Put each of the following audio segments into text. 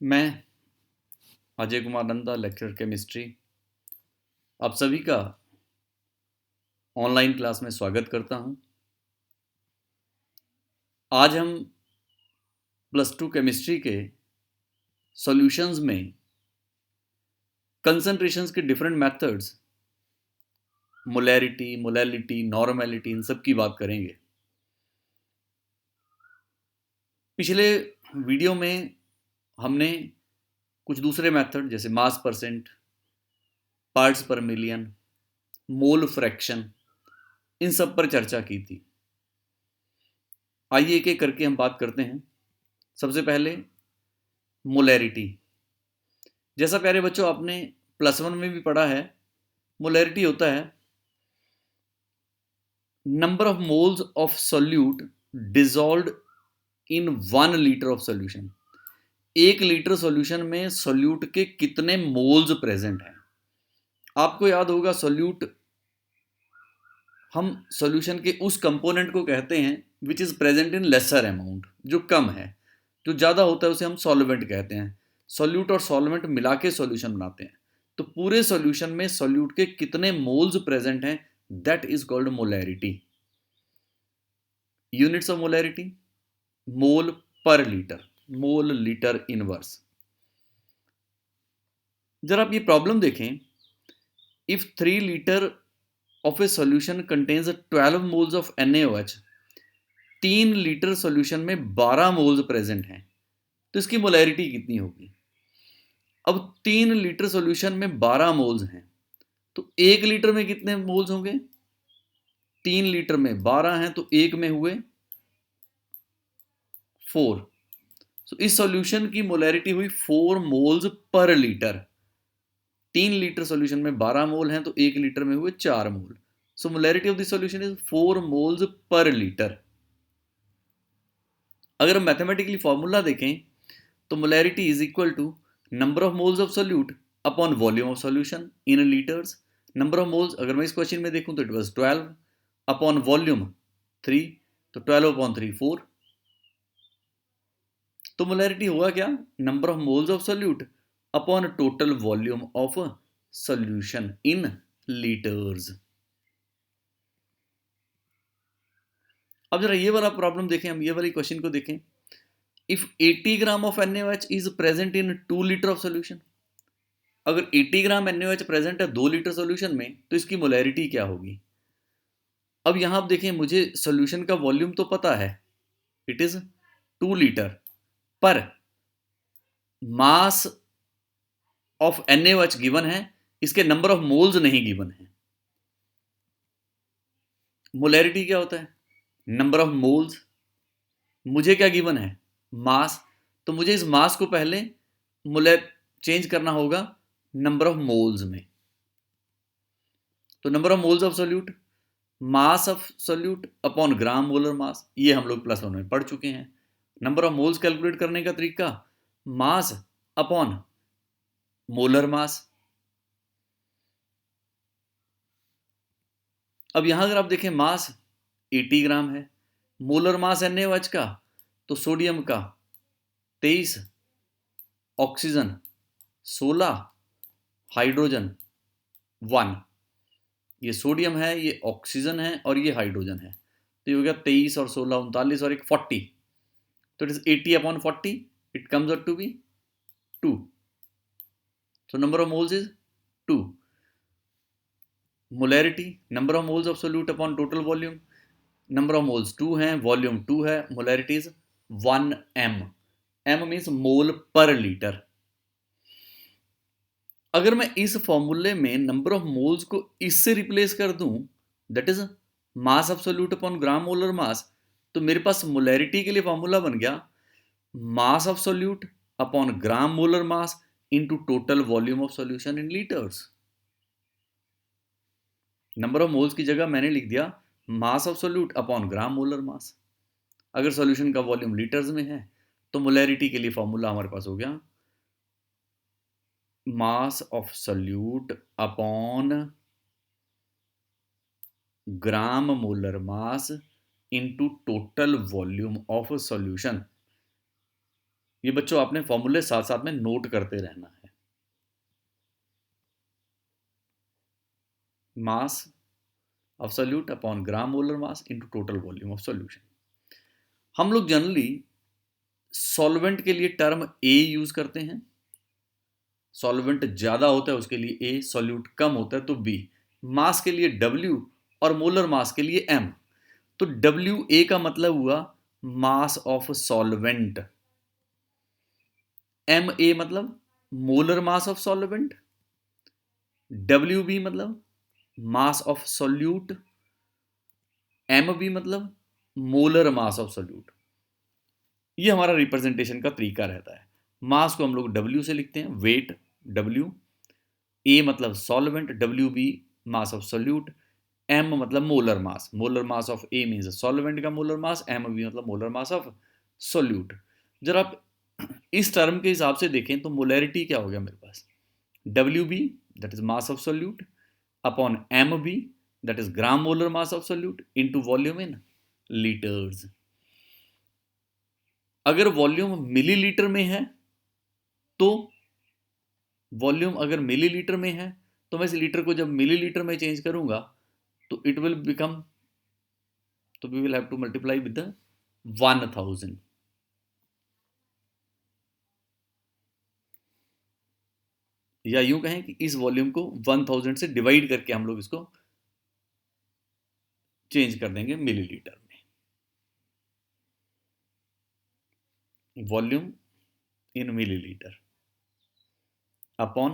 मैं Ajay Kumar Nanda, lecturer chemistry, आप सभी का ऑनलाइन क्लास में स्वागत करता हूं। आज हम +2 केमिस्ट्री के सॉल्यूशंस में कंसंट्रेशंस के different methods, molarity, molality, normality, इन सब की बात करेंगे। पिछले वीडियो में हमने कुछ दूसरे मेथड जैसे मास परसेंट, पार्ट्स पर मिलियन, मोल फ्रैक्शन, इन सब पर चर्चा की थी। आइए एक एक करके हम बात करते हैं। सबसे पहले मोलैरिटी। जैसा प्यारे बच्चों आपने +1 में भी पढ़ा है, मोलैरिटी होता है number of moles of solute dissolved in 1 litre of solution. 1 litre solution में सोल्यूट के कितने मोल्स प्रेजेंट हैं। आपको याद होगा सोल्यूट, हम सोल्यूशन के उस कंपोनेंट को कहते हैं which is present in lesser amount, जो कम है। जो ज़्यादा होता है उसे हम सॉल्वेंट कहते हैं। सोल्यूट और सॉल्वेंट मिला के सोल्यूशन बनाते हैं। तो पूरे सोल्यूशन में सोल्यूट के कितने मोल्स प्रेजेंट हैं, that is called molarity. Units of molarity, mole per litre, mole litre inverse. जरा आप ये प्रॉब्लम देखें। If 3 litre of A solution contains 12 moles of NaOH, 3 litre solution में 12 मोल्स प्रेजेंट हैं, तो इसकी मोलैरिटी कितनी होगी। अब 3 लीटर सॉल्यूशन में 12 मोल्स हैं, तो 1 लीटर में कितने मोल्स होंगे। 3 लीटर में 12 हैं, तो एक में हुए 4। तो इस सॉल्यूशन की मोलैरिटी हुई 4 moles per litre. 3 litre solution में 12 मोल हैं, तो 1 लीटर में हुए 4 mole. So molarity of this solution is 4 moles per litre. अगर हम मैथमेटिकली फॉर्मूला देखें तो molarity is equal to number of moles of solute upon volume of solution in litres. Number of moles अगर मैं इस question में देखूं तो इट वाज 12 अपॉन वॉल्यूम 3, तो 12 अपॉन 3 4। तो मोलैरिटी हुआ क्या, number of moles of solute upon total volume of solution in litres. अब जरा ये वाला प्रॉब्लम देखें, हम ये वाली क्वेश्चन को देखें। If 80 gram of NaOH is present in 2 litre of solution. अगर 80 ग्राम NaOH प्रेजेंट है 2 लीटर सोल्यूशन में, तो इसकी मोलैरिटी क्या होगी। अब यहां आप देखें, मुझे सोल्यूशन का वॉल्यूम तो पता है, इट इज 2 लीटर, पर मास ऑफ NaOH गिवन है, इसके नंबर ऑफ मोल्स नहीं गिवन है। मोलैरिटी क्या होता है, नंबर ऑफ मोल्स। मुझे क्या गिवन है, मास। तो मुझे इस मास को पहले मोलर चेंज करना होगा नंबर ऑफ मोल्स में। तो number of moles of solute, mass of solute upon gram molar मास, ये हम लोग +1 में पढ़ चुके हैं। नंबर ऑफ मोल्स कैलकुलेट करने का तरीका, मास अपॉन मोलर मास। अब यहां अगर आप देखें, मास 80 ग्राम है, मोलर मास NaOH का, तो सोडियम का 23, ऑक्सीजन 16, हाइड्रोजन 1। ये सोडियम है, ये ऑक्सीजन है और ये हाइड्रोजन है। तो ये हो गया 23 और 16 39 और एक 40। तो it is 80 upon 40, it comes out to be 2। So number of moles is 2. Molarity, number of moles of solute upon total volume, number of moles 2 हैं, वॉल्यूम 2 है, molarity is 1m। m means mole per litre. अगर मैं इस फॉर्मूले में number of moles को इससे replace कर दूं, that is mass of solute upon gram molar मास, तो मेरे पास मोलैरिटी के लिए फॉर्मूला बन गया मास of solute upon gram molar mass into total volume of solution in litres. Number of moles की जगह मैंने लिख दिया मास of solute upon gram molar मास। अगर सॉल्यूशन का वॉल्यूम लीटर्स में है, तो मोलैरिटी के लिए फॉर्मूला हमारे पास हो गया मास of solute upon gram molar mass into total volume of solution. ये बच्चों आपने फॉर्मूले साथ साथ में नोट करते रहना है। Mass of solute upon gram molar mass into total volume of solution. हम लोग जनरली सॉल्वेंट के लिए टर्म ए यूज करते हैं, सॉल्वेंट ज्यादा होता है उसके लिए ए, सॉल्यूट कम होता है तो बी, मास के लिए डब्ल्यू और मोलर मास के लिए एम। तो डब्ल्यू ए का मतलब हुआ mass of solvent, M A मतलब molar mass of solvent, W B मतलब mass of solute, M B मतलब मोलर मास ऑफ सॉल्यूट। ये हमारा रिप्रेजेंटेशन का तरीका रहता है। मास को हम लोग डब्ल्यू से लिखते हैं, वेट डब्ल्यू, ए मतलब solvent, W B mass of solute, M मतलब molar mass, molar mass of A means solvent का मोलर मास, एम बी मतलब मोलर मास ऑफ सॉल्यूट। जब आप इस टर्म के हिसाब से देखें तो मोलैरिटी क्या हो गया मेरे पास, W B that is mass of solute upon M B that is gram molar mass of solute into volume in litres. अगर वॉल्यूम मिलीलीटर में है तो वॉल्यूम अगर मिलीलीटर में है तो मैं इस लीटर को जब मिलीलीटर में चेंज करूंगा तो इट विल बिकम, तो we will have to multiply with the 1000, या यूं कहें कि इस वॉल्यूम को 1000 से डिवाइड करके हम लोग इसको चेंज कर देंगे मिलीलीटर में। Volume in millilitre upon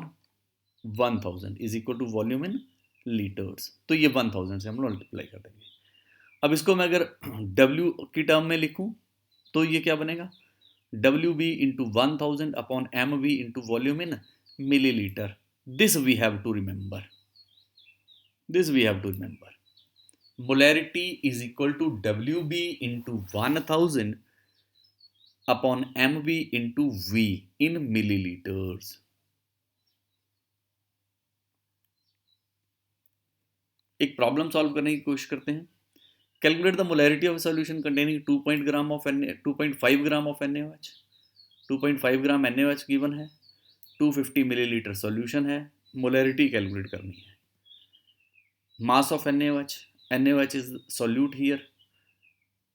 1000 is equal to volume in litres, तो ये 1000 से हम लोग मल्टीप्लाई कर देंगे। अब इसको मैं अगर W की टर्म में लिखूं तो ये क्या बनेगा, W B into 1000 upon M B into volume in millilitre. This we have to remember, this we have to remember, molarity is equal to WB into 1000 upon MB into V in milliliters। एक problem solve करने की कोशिश करते हैं। Calculate the molarity of solution containing 2.5 gram of NaOH। 2.5 gram NaOH given है, 250 millilitre solution है, molarity calculate करनी है। Mass of NaOH, NaOH is solute here,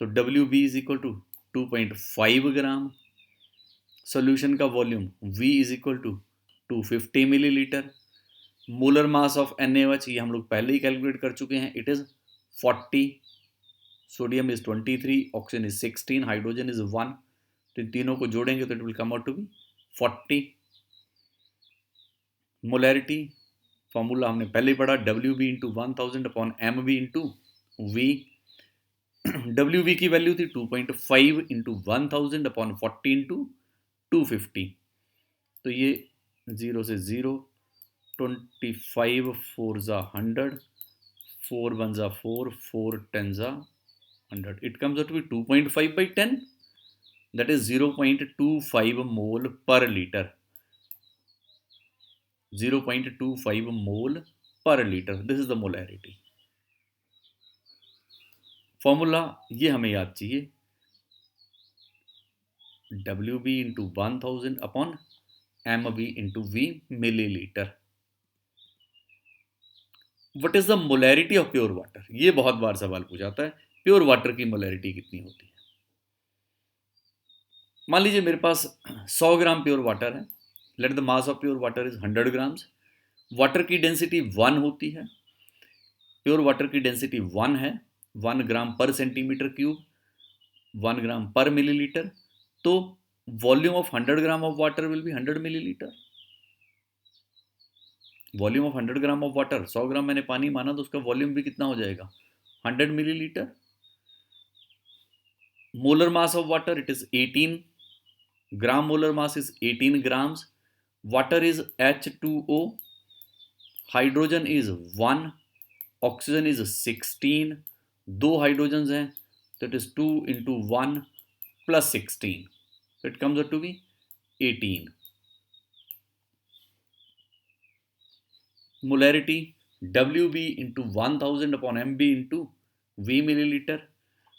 तो WB is equal to 2.5 gram, solution का volume V is equal to 250 millilitre, molar mass of NaOH ये हम लोग पहले ही कैलकुलेट कर चुके हैं, it is 40, sodium is 23, oxygen is 16, hydrogen is 1, तो इन तीनों को जोड़ेंगे तो it will come out to be 40। Molarity formula हमने पहले ही पढ़ा, W B into 1000 upon M B into V. W B की वैल्यू थी 2.5 इंटू 1000 अपॉन 40 इंटू 250, तो ये 0 से 0, 25 4 जा 100, 4 1 जा 4, 4 10 जा 100, it comes out to be 2.5 by 10, that is 0.25 mole per liter, 0.25 mole per liter, this is the molarity। Formula ये हमें याद चाहिए, W B into 1000 upon M B into V millilitre. What is the molarity of pure water, ये बहुत बार सवाल पूछा जाता है, प्योर वाटर की मोलैरिटी कितनी होती है। मान लीजिए मेरे पास 100 ग्राम प्योर वाटर है, let the mass of pure water is 100 grams, water की डेंसिटी 1 होती है, प्योर वाटर की डेंसिटी 1 है, 1 ग्राम पर सेंटीमीटर क्यूब, 1 ग्राम पर मिलीलीटर, तो volume of 100 gram of water will be 100 millilitre. Volume of 100 gram of water, 100 ग्राम मैंने पानी माना तो उसका वॉल्यूम भी कितना हो जाएगा, 100 millilitre. Molar mass of water it is 18 gram, molar mass is 18 grams, water is H2O, hydrogen is 1, oxygen is 16, दो हाइड्रोजन हैं तो it is 2 into 1 plus 16, so it comes out to be 18। molarity WB into 1000 upon MB into V milliliter,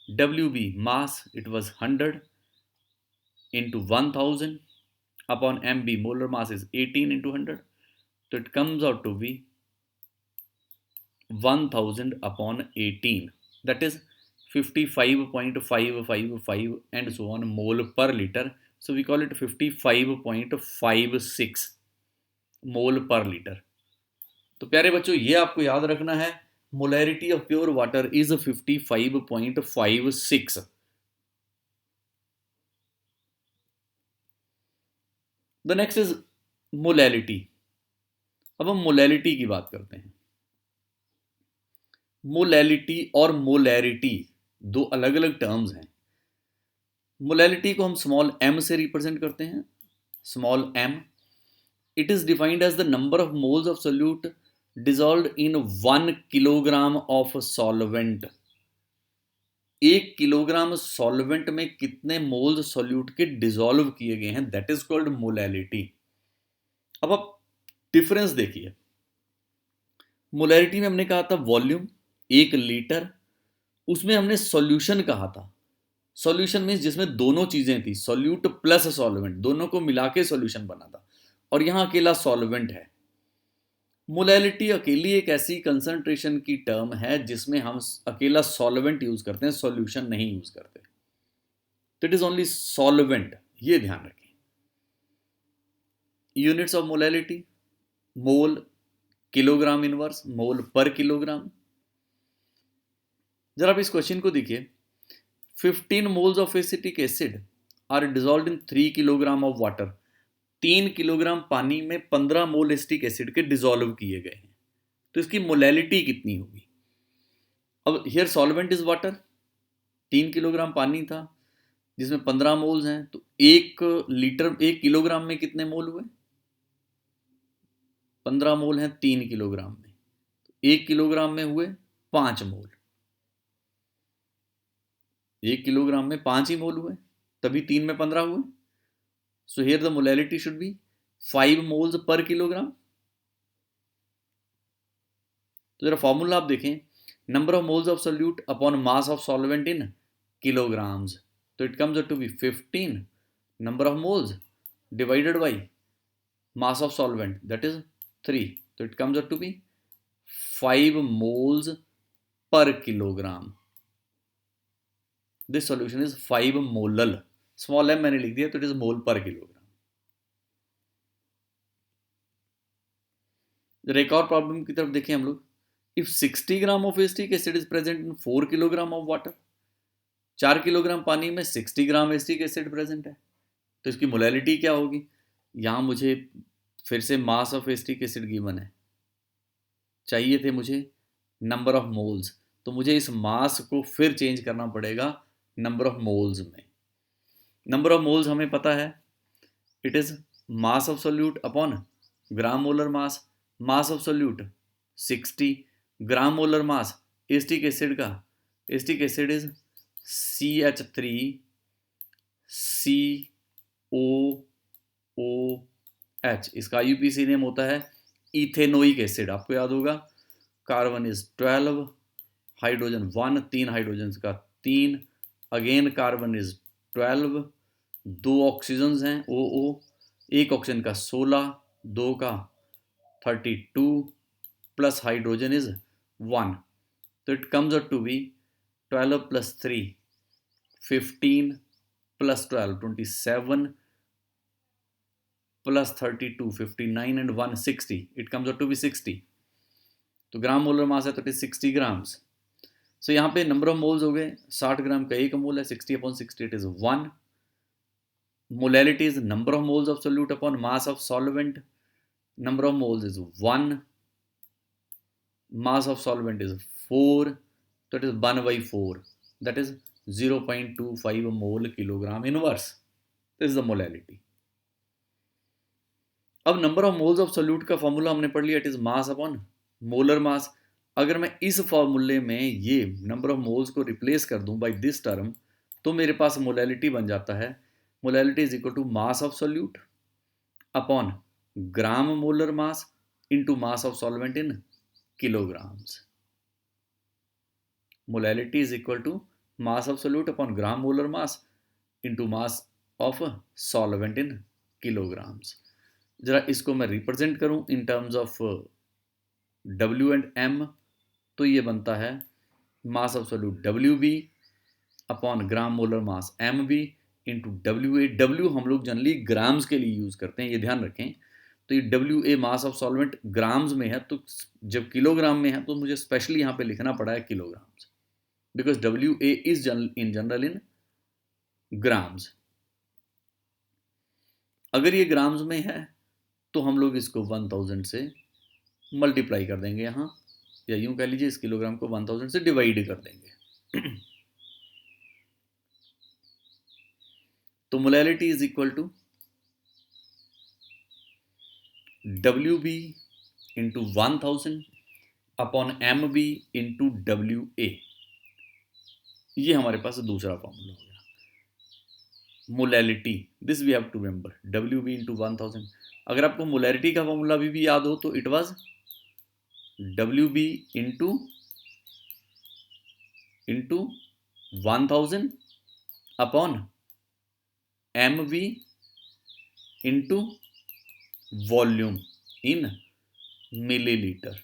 WB mass it was 100, into 1000 upon mb, molar mass is 18 into 100, so it comes out to be 1000 upon 18, that is 55.555 and so on mole per liter. So we call it 55.56 mole per litre. तो प्यारे बच्चों, ये आपको याद रखना है, molarity of pure water is 55.56. The next is molality. अब हम मोलैलिटी की बात करते हैं. मोलैलिटी और मोलैरिटी दो अलग अलग टर्म्स हैं. मोलैलिटी को हम स्मॉल m से रिप्रेजेंट करते हैं. Small m, it is defined as the number of moles of solute dissolved in 1 kilogram of solvent. 1 kilogram solvent में कितने मोल्स सॉल्यूट के डिसॉल्व किए गए हैं, दैट इज कॉल्ड मोलैलिटी. अब आप डिफरेंस देखिए. मोलैरिटी में हमने कहा था वॉल्यूम 1 लीटर, उसमें हमने सॉल्यूशन कहा था. सॉल्यूशन मीन्स जिसमें दोनों चीजें थी, सॉल्यूट प्लस सॉल्वेंट, दोनों को मिला के सॉल्यूशन बना था, और यहां अकेला सॉल्वेंट है. मोलैलिटी अकेली एक ऐसी कंसंट्रेशन की टर्म है जिसमें हम अकेला सॉल्वेंट यूज करते हैं, सॉल्यूशन नहीं यूज करते. तो इट इज ओनली सॉल्वेंट, ये ध्यान रखें. Units of molality, mole, kilogram inverse, mole per kilogram. जरा आप इस क्वेश्चन को देखिए. 15 moles of acetic acid are dissolved in 3 kilogram of water. 3 kilogram पानी में 15 मोल एसिटिक एसिड के डिसॉल्व किए गए हैं, तो इसकी मोलैलिटी कितनी होगी. अब here solvent is water, 3 kilogram पानी था जिसमें 15 मोल्स हैं, तो 1 किलोग्राम में कितने मोल हुए, 15 मोल हैं 3 किलोग्राम में, तो 1 किलोग्राम में हुए 5 मोल. 1 किलोग्राम में 5 ही मोल हुए, तभी 3 में 15 हुए. So here the molality should be 5 moles per kilogram. तो जरा फॉर्मूला आप देखें, number of moles of solute upon mass of solvent in kilograms, तो it comes to be 15 number of moles divided by mass of solvent, that is 3, तो it comes to be 5 moles per kilogram. This solution is 5 molal. Small m मैंने लिख दिया, तो it is mole per kilogram. जरा एक और problem की तरफ देखें हम लोग. If 60 gram of acetic acid is present in 4 kilogram of water. 4 kilogram पानी में 60 ग्राम एसिटिक एसिड प्रेजेंट है, तो इसकी मोलैलिटी क्या होगी. यहां मुझे फिर से मास ऑफ एसिटिक एसिड गिवन है, चाहिए थे मुझे नंबर ऑफ मोल्स, तो मुझे इस मास को फिर चेंज करना पड़ेगा नंबर ऑफ मोल्स में. नंबर ऑफ मोल्स हमें पता है, it is mass of solute upon gram molar mass. Mass of solute 60, gram molar mass acetic acid का, एसिटिक एसिड इज CH3COOH. इसका IUPAC नेम होता है इथेनोइक एसिड, आपको याद होगा. कार्बन इज 12, हाइड्रोजन 1, 3 हाइड्रोजन का 3, अगेन कार्बन इज 12, 2 ऑक्सीजन हैं OO, 1 oxygen का 16, 2 का 32 प्लस हाइड्रोजन इज 1, तो it comes out to be 12 plus 3 15 plus 12 27 plus 32 59 and 1 60, it comes out to be 60. तो ग्राम मोलर मास है तो इट इज 60 ग्राम्स. सो यहाँ पे नंबर ऑफ मोल्स हो गए, 60 ग्राम का 1 मोल है, 60 upon 60 it is 1. Molality is number of moles of solute upon mass of solvent. Number of moles is 1. Mass of solvent is 4. So it is 1 by 4. That is 0.25 mole kilogram inverse. This is the molality. अब number of moles of solute का formula हमने पढ़ लिया, it is mass upon molar mass. अगर मैं इस फॉर्मूले में ये नंबर ऑफ मोल्स को रिप्लेस कर दूं बाय दिस टर्म, तो मेरे पास मोलैलिटी बन जाता है. Molality is equal to mass of solute upon gram molar mass into mass of solvent in kilograms. Molality is equal to mass of solute upon gram molar mass into mass of solvent in kilograms. जरा इसको मैं represent करूं in terms of W and M, तो ये बनता है mass of solute WB upon gram molar mass MB into WA। W हम लोग जनरली ग्राम्स के लिए यूज़ करते हैं, ये ध्यान रखें। तो ये WA mass of solvent grams में है, तो जब किलोग्राम में है तो मुझे स्पेशली यहाँ पे लिखना पड़ा है kilograms, because WA is in general in grams. अगर ये ग्राम्स में है तो हम लोग इसको 1000 से मल्टीप्लाई कर देंगे यहाँ, या यूं कह लीजिए इस किलोग्राम को 1000 से डिवाइड कर देंगे। तो molality is equal to WB into 1000 upon MB into WA। ये हमारे पास दूसरा फॉर्मूला हो गया molality. This we have to remember, WB into 1000। अगर आपको मोलैलिटी का फॉर्मूला भी याद हो तो it was WB into 1000 upon MV into volume in millilitre.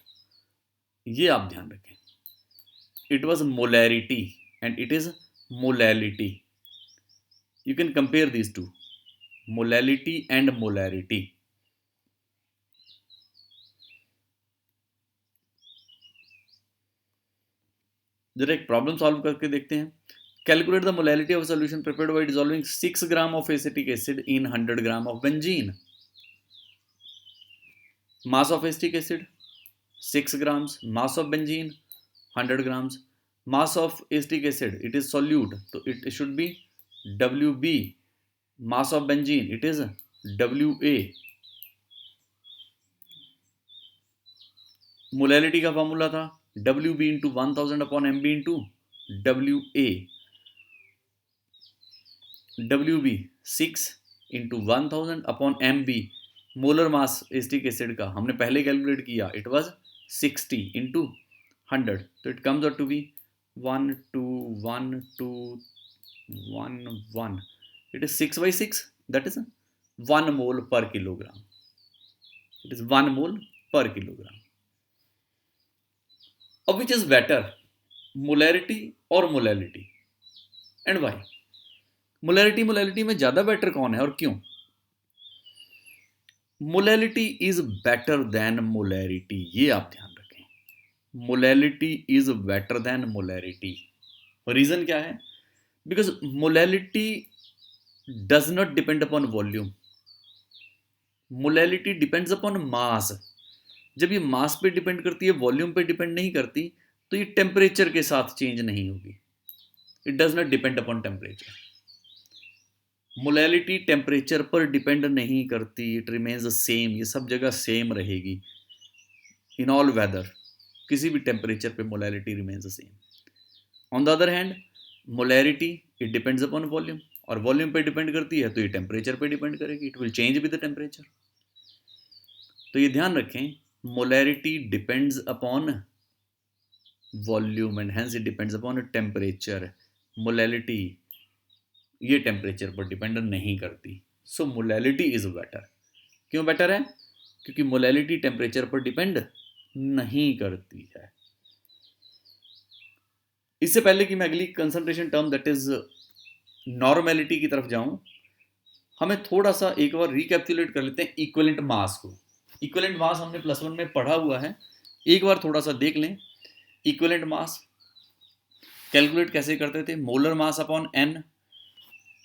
ये आप ध्यान रखें, it was molarity and it is molality. You can compare this to, molality and molarity. जरा एक प्रॉब्लम सॉल्व करके देखते हैं। Calculate the molality of solution prepared by dissolving 6 gram of acetic acid in 100 gram of benzene. Mass of acetic acid 6 grams, mass of benzene 100 grams, mass of acetic acid it is solute, so it should be WB, mass of benzene it is WA। Molality का formula था WB into 1000 upon MB into WA। WB 6 into 1000 upon MB, molar mass acetic acid का हमने पहले calculate किया, it was 60 into 100, तो it comes out to be 121211। It is 6/6, that is 1 mole per kilogram. It is 1 mole per kilogram. अब which is better, molarity और molality, and why? Molality में ज्यादा better कौन है और क्यों? Molality is better than molarity, ये आप ध्यान रखें। Molality is better than molarity. Reason क्या है? Because molality does not depend upon volume, molality depends upon मास। जब ये मास पे डिपेंड करती है, वॉल्यूम पे डिपेंड नहीं करती, तो ये टेम्परेचर के साथ चेंज नहीं होगी। It does not depend upon temperature. Molality temperature पर डिपेंड नहीं करती, इट रिमेन्स द सेम, ये सब जगह सेम रहेगी इन ऑल वेदर, किसी भी टेम्परेचर पे molality remains the same. On the other hand molarity it depends upon volume, और वॉल्यूम पे डिपेंड करती है तो ये टेम्परेचर पे डिपेंड करेगी, it will change with the temperature. तो ये ध्यान रखें, molarity depends upon volume and hence it depends upon temperature. Molality ये टेम्परेचर पर डिपेंड नहीं करती, सो मोलैलिटी इज बेटर। क्यों बेटर है? क्योंकि मोलैलिटी टेम्परेचर पर डिपेंड नहीं करती है। इससे पहले कि मैं अगली concentration term that is normality की तरफ जाऊं, हमें थोड़ा सा एक बार रिकैप्चुलेट कर लेते हैं इक्विवेलेंट मास को। इक्विवेलेंट मास हमने +1 में पढ़ा हुआ है, एक बार थोड़ा सा देख लें। इक्विवेलेंट मास कैलकुलेट कैसे करते थे? Molar mass upon N.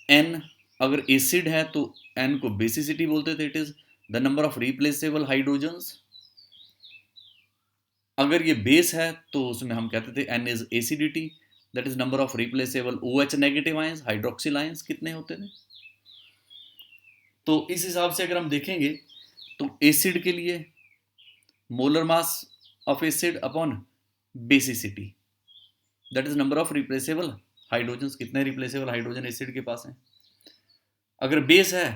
N अगर एसिड है तो एन को बेसिसिटी बोलते थे, it is the number of replaceable hydrogens. अगर ये बेस है तो उसमें हम कहते थे N is acidity, that is number of replaceable OH negative ions, hydroxyl ions कितने होते थे। तो इस हिसाब से अगर हम देखेंगे तो एसिड के लिए molar mass of acid upon basicity, that is number of replaceable hydrogen, कितने रिप्लेसेबल हाइड्रोजन एसिड के पास है। अगर बेस है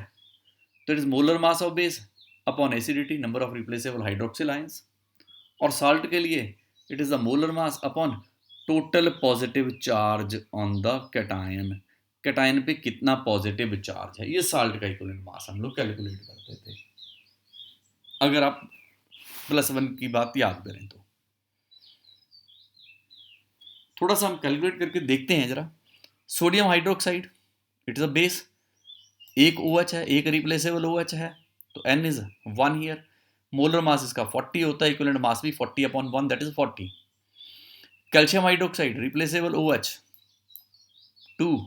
तो it is molar mass of base upon acidity, number of replaceable hydroxyl ions. और साल्ट के लिए it is the molar mass upon total positive charge on the cation, cation पे कितना पॉजिटिव चार्ज है, ये साल्ट का इक्विवेलेंट मास हम लोग कैलकुलेट करते थे, अगर आप +1 की बात याद करें तो। थोड़ा सा हम कैलकुलेट करके देखते हैं जरा। Sodium hydroxide, it is a base, एक OH है, एक रिप्लेसेबल OH है, तो N is 1 here. Molar mass इसका 40 होता है, इक्विवेलेंट मास भी 40/1, that is 40। Calcium hydroxide replaceable OH 2,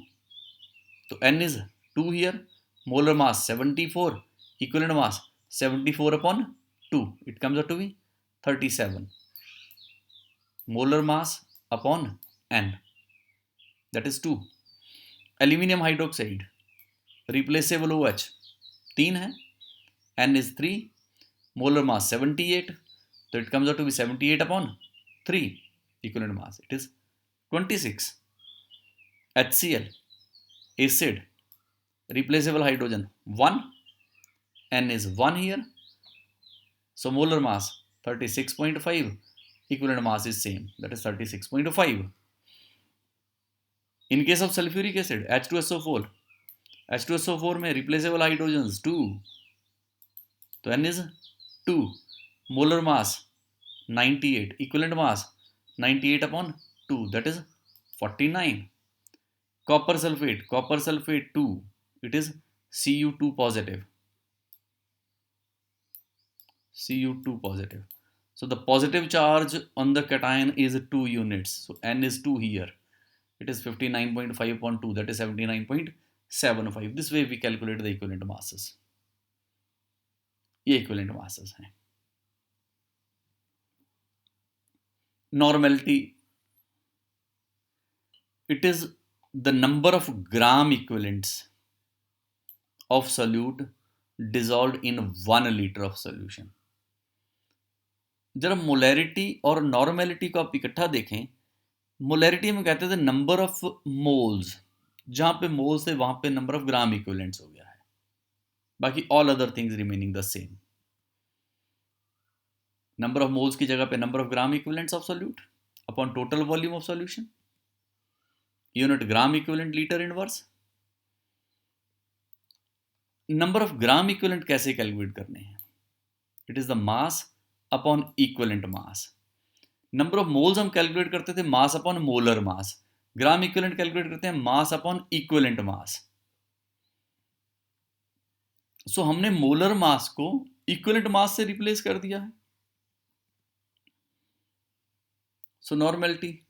तो N is 2 here. Molar mass 74, equivalent mass 74/2, it comes out to be 37 molar mass upon N, that is 2। Aluminium hydroxide replaceable OH 3 है, N is 3, molar mass 78, तो it comes out to be 78/3, equivalent mass it is 26। HCl acid replaceable hydrogen 1, N is 1 here, so molar mass 36.5, equivalent mass is same, that is 36.5. In case of sulfuric acid H2SO4 में replaceable hydrogens 2, तो N is 2, molar mass 98, equivalent mass 98/2, that is 49. Copper sulfate 2, it is Cu2 positive, Cu2 positive. So the positive charge on the cation is 2 units. So N is 2 here. It is 59.5/2, that is 79.75. This way we calculate the equivalent masses. ये equivalent masses हैं. Normality, it is the number of gram equivalents of solute dissolved in 1 liter of solution. जरा molarity और normality को आप इकट्ठा देखें। Molarity में कहते थे नंबर ऑफ मोल्स, जहां पे मोल्स है वहां पे नंबर ऑफ ग्राम इक्विवेलेंट्स हो गया है, बाकी all other things remaining the same. Number of moles की जगह पे number of gram equivalents of solute upon total volume of solution, unit gram equivalent litre inverse. Number of gram equivalent कैसे calculate करने हैं? It is the mass upon equivalent mass. Number of moles हम calculate करते थे mass upon molar mass, gram equivalent calculate करते हैं mass upon equivalent mass. सो हमने molar mass को इक्विवेलेंट मास से रिप्लेस कर दिया है। सो normality,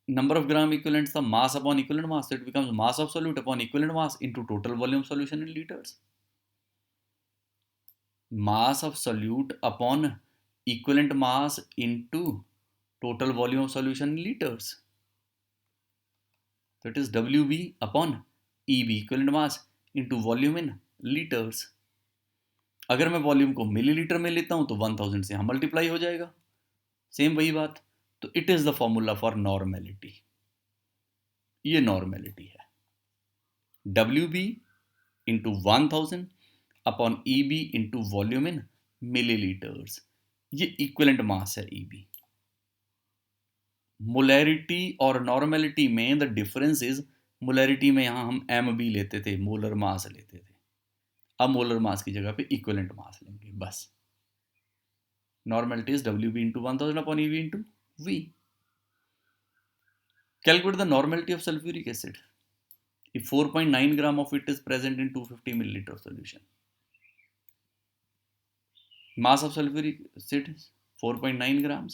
number of gram equivalents the mass upon equivalent mass, so it becomes mass of solute upon equivalent mass into total volume solution in liters. Mass of solute upon equivalent mass into total volume of solution in liters, that is WB upon EB, equivalent mass into volume in liters. अगर मैं volume को millilitre में लेता हूं तो 1000 से हम multiply हो जाएगा, सेम वही बात। तो it is the formula for normality, ये नॉर्मेलिटी है। WB into 1000 upon EB into volume इन मिलीलीटर्स, ये इक्विवेलेंट मास है EB। मोलैरिटी और नॉर्मेलिटी में द डिफरेंस इज, मोलैरिटी में यहां हम MB लेते थे, मोलर मास लेते थे, अब मोलर मास की जगह पे इक्विवेलेंट मास लेंगे बस। Normality is WB into 1000 upon EB into V. Calculate the normality of sulfuric acid if 4.9 gram of it is present in 250 milliliter of solution. Mass of sulfuric acid is 4.9 grams.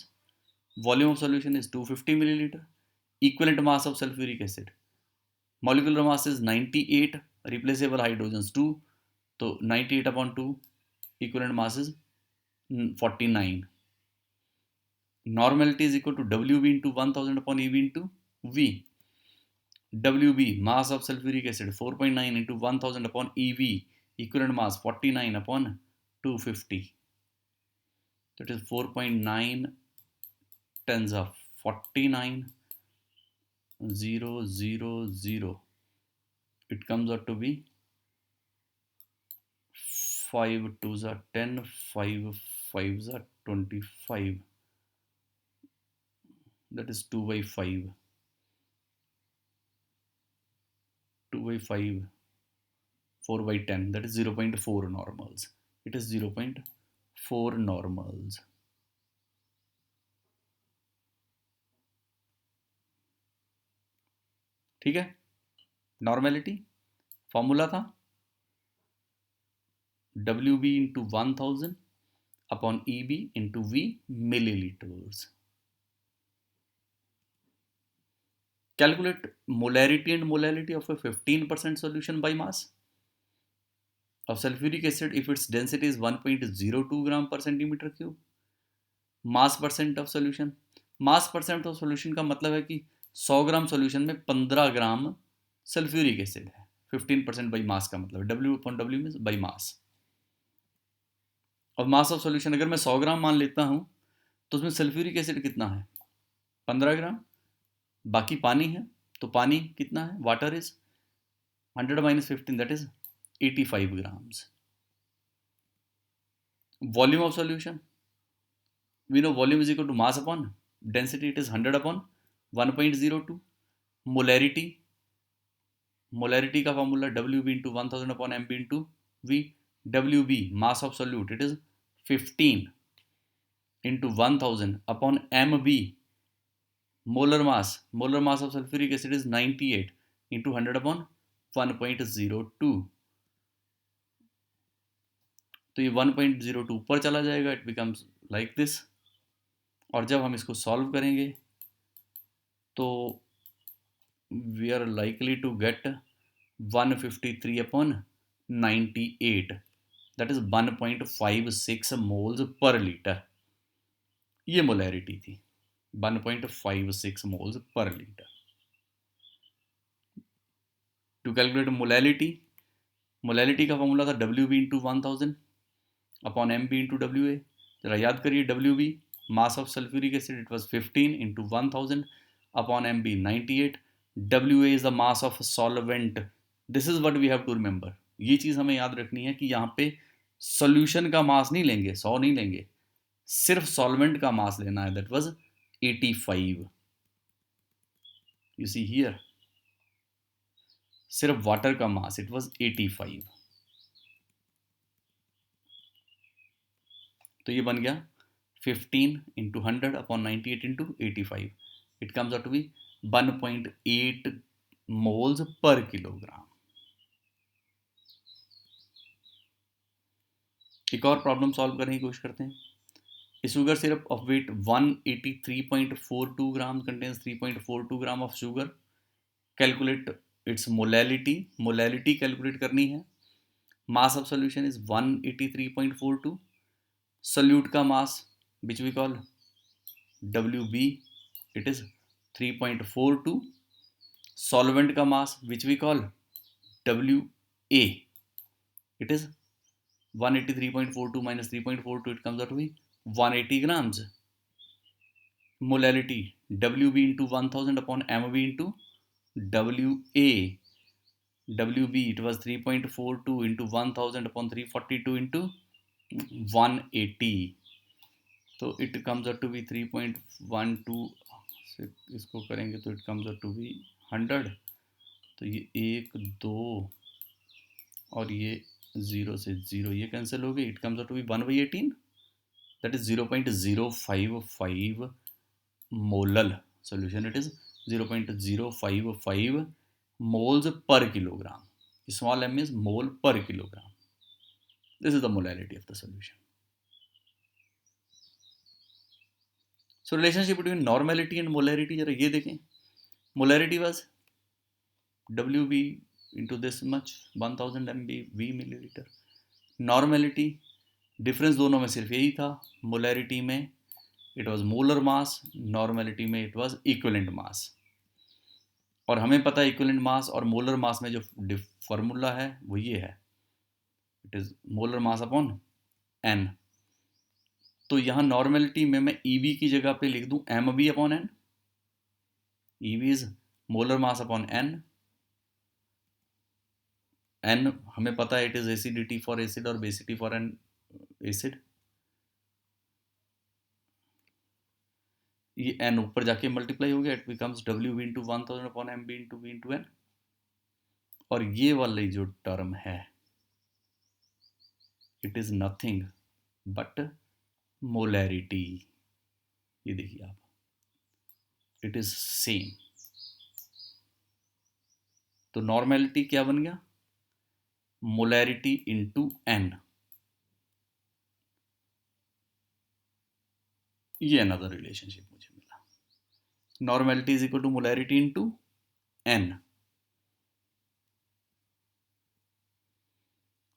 Volume of solution is 250 milliliter. Equivalent mass of sulfuric acid. Molecular mass is 98. Replaceable hydrogens 2. So 98/2. Equivalent mass is 49. Normality is equal to WB into 1000 upon EB into V. WB, mass of sulfuric acid 4.9 into 1000 upon EV, equivalent mass 49/250. That is 4.9 tens of 49,000. It comes out to be 5 2s are 10, 5 5s are 25. That is 2/5. 2/5, 4/10, that is 0.4 normals. It is 0.4 normals. ठीक है, normality formula था WB into 1000 upon EB into V millilitres. Calculate molarity and molality of a 15% solution by mass of sulfuric acid if its density is 1.02 gram per centimeter cube. Mass percent of solution. Mass percent of solution का मतलब है कि 100 ग्राम solution में 15 ग्राम sulphuric acid है. 15% by mass का मतलब W/W में by mass. अब मास ऑफ सॉल्यूशन अगर मैं 100 ग्राम मान लेता हूं तो उसमें सल्फ्यूरिक एसिड कितना है? 15 ग्राम. बाकी पानी है, तो पानी कितना है? Water is 100 - 15, that is 85 grams. Volume of solution, we know volume is equal to mass upon density. It is 100 upon 1.02. Molarity का formula WB into 1000 upon MB into V. WB mass of solute, it is 15 into 1000 upon MB molar mass. Molar mass of sulphuric acid is 98 into 100 upon 1.02. तो ये 1.02 ऊपर चला जाएगा, it becomes like this. और जब हम इसको सॉल्व करेंगे तो we are likely to get 153 upon 98, that is 1.56 moles per litre. ये मोलैरिटी थी, 1.56 moles per litre. To calculate molality का फॉर्मूला था WB into 1000 upon MB into WA. जरा याद करिए, WB mass of sulphuric acid, it was 15 into 1000 upon MB 98. WA is the mass of solvent. This is what we have to remember. ये चीज़ हमें याद रखनी है कि यहाँ पे सॉल्यूशन का मास नहीं लेंगे, 100 नहीं लेंगे, सिर्फ सॉल्वेंट का मास लेना है. That was 85. You see here, सिर्फ वाटर का मास, इट वाज 85. तो ये बन गया 15 into 100 upon 98 into 85. It comes out to be 1.8 moles per kilogram. एक और प्रॉब्लम सॉल्व करने की कोशिश करते हैं. A sugar syrup of weight 183.42 grams contains 3.42 gram of sugar. Calculate its molality. Molality calculate करनी है. Mass of solution is 183.42. Solute का mass, which we call WB, it is 3.42. Solvent का mass, which we call WA, it is 183.42 minus 3.42, it comes out to be 180 grams. Molality WB into 1000 upon MB into WA. WB, it was 3.42 into 1000 upon 342 into 180. तो it comes out to be 3.12 से इसको करेंगे तो it comes out to be 100. तो ये 1 2 और ये 0 से 0 ये कैंसिल हो गई. It comes out to be 1/18, that is 0.055 molal solution. It is 0.055 moles per kilogram. Small m is mole per kilogram. This is the molality of the solution. So relationship between normality and molarity जरा ये देखें. Molarity was WB into this much 1000 MB V millilitre. Normality difference दोनों में सिर्फ यही था. Molarity में it was molar mass, normality में इट वाज इक्विवेलेंट मास. और हमें पता है इक्विवेलेंट मास और मोलर मास में जो फॉर्मूला है वो ये है, it is molar mass upon N. तो यहाँ नॉर्मेलिटी में मैं EB की जगह पे लिख दूं MB upon N. EB is molar mass upon N. N हमें पता है it is acidity for acid और बेसिटी फॉर एन एसिड. ये N ऊपर जाके मल्टीप्लाई हो गया, it becomes WB into 1000 upon MB into V into N. और ये वाली जो टर्म है it is nothing but molarity. ये देखिए आप, इट इज सेम। तो नॉर्मेलिटी क्या बन गया, मोलैरिटी इंटू एन। ये अनदर रिलेशनशिप मुझे मिला, normality is equal to molarity into N.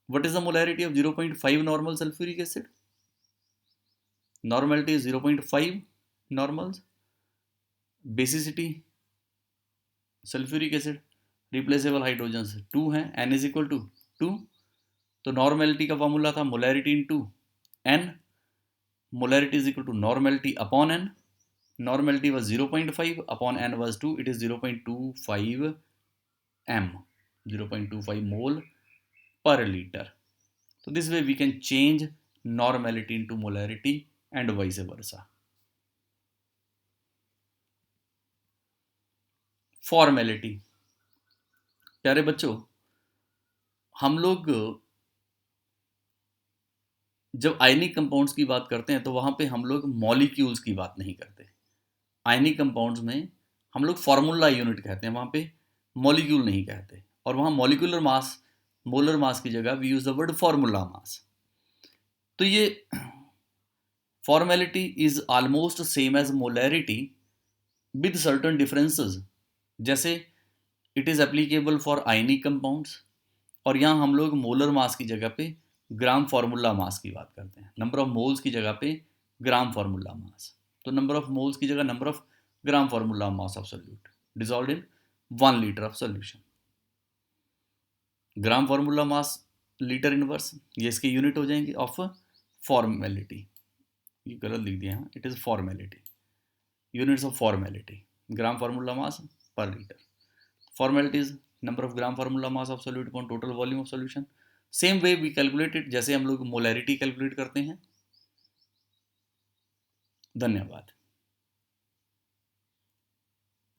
What is the molarity of 0.5 normal sulfuric acid? Normality is 0.5 normals. Basicity sulfuric acid, replaceable hydrogen 2 है, n is equal to 2। तो normality का formula था molarity into N. Molarity is equal to normality upon N. Normality was 0.5 upon N was 2, it is 0.25 m, 0.25 mole per litre. So this way we can change normality into molarity and vice versa. Formality, प्यारे बच्चों, हम लोग जब ionic compounds की बात करते हैं तो वहां पे हम लोग मॉलिक्यूल्स की बात नहीं करते। आयनिक कंपाउंड्स में हम लोग फॉर्मूला यूनिट कहते हैं, वहां पे मॉलिक्यूल नहीं कहते। और वहां मॉलिक्यूलर मास, मोलर मास की जगह we use the word formula mass. तो ये formality is almost same as molarity with certain differences. जैसे it is applicable for ionic compounds, और यहाँ हम लोग मोलर मास की जगह पे ग्राम फार्मूला मास की बात करते हैं। नंबर ऑफ मोल्स की जगह पे ग्राम फार्मूला मास। तो नंबर ऑफ मोल्स की जगह number of gram formula mass of solute dissolved in 1 litre of solution. Gram formula mass litre inverse, ये इसके यूनिट हो जाएंगे ऑफ फॉर्मेलिटी। ये गलत लिख दिया है, it is formality, units of formality gram formula mass पर litre. Formality is number of gram formula mass of solute upon total volume of solution. Same way we calculate it, जैसे हम लोग molarity calculate करते हैं। धन्यवाद।